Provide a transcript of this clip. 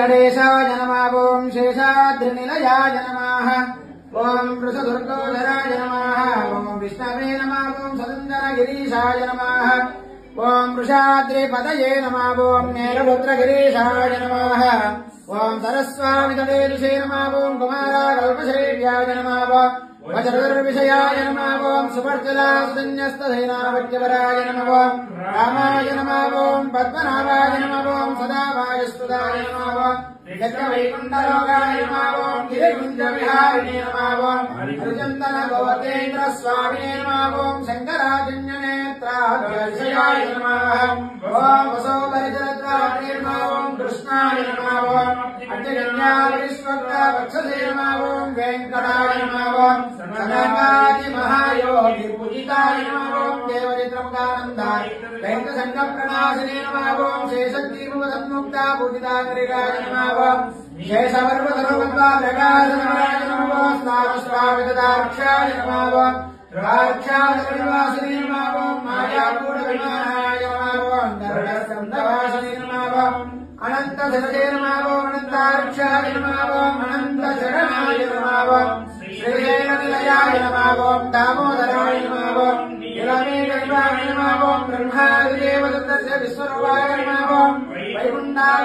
वेङ्कटेशाय नमः ॐ शेषाद्रिनिलयाय नमः ॐ वृषदुर्गोधराय नमः ॐ विष्णवे नमः ॐ सदन्दनगिरीशाय नमः ॐ वृषाद्रिपदये नमः ॐ नेरपुत्रगिरीशाय नमः ॐ सरस्वामितवेदुषे नमः ॐ कुमाराकल्पशैव्याय नमः वज्रविषयाय नमः ॐ सुपर्जलासुधन्यस्तधैनावत्यवराय नमः रामाय नमः ॐ पद्मनाभाय नमः ॐ सदाभायस्तुताय नमः यज्ञवैकुण्ठलोकाय नमः ॐ गिरिकुञ्जविहारिणे नमः ॐ हरिचन्दनगोतेन्द्रस्वामिने नमः ॐ शङ्कराजन्यनेत्राभ्यर्षयाय नमः ॐ वसोदरिजलद्वारे नमः ॐ कृष्णाय नमः ॐ अग्निजन्याविश्वक्तावक्षसे नमः ॐ वेङ्कटाय नमः ॐ सनकादिमहायोगिपूजिताय नमः ॐ देवचित्रमुखानन्दाय वेङ्कटसङ्गप्रणाशिने नमः ॐ शेषग्रीवसन्मुक्ता पूजिताग्रिराय नमः ॐ शेषपर्वतरूपत्वाप्रकाशनमराय नमः ॐ स्नावस्वामितदाक्षाय नमः ॐ राक्षासनिवासिने नमः ॐ मायाकूटविमानाय नमः ॐ गरुडस्कन्धवासिने नमः ॐ अनन्तधनजे नमः ॐ अनन्ताक्षाय नमः ॐ अनन्तशरणाय नमः ॐ श्रीशैलनिलयाय नमः ॐ दामोदराय नमः ॐ नीलमेघनिवाय नमः ॐ ब्रह्मादिदेवदत्तस्य विश्वरूपाय नमः ॐ वैकुण्ठाय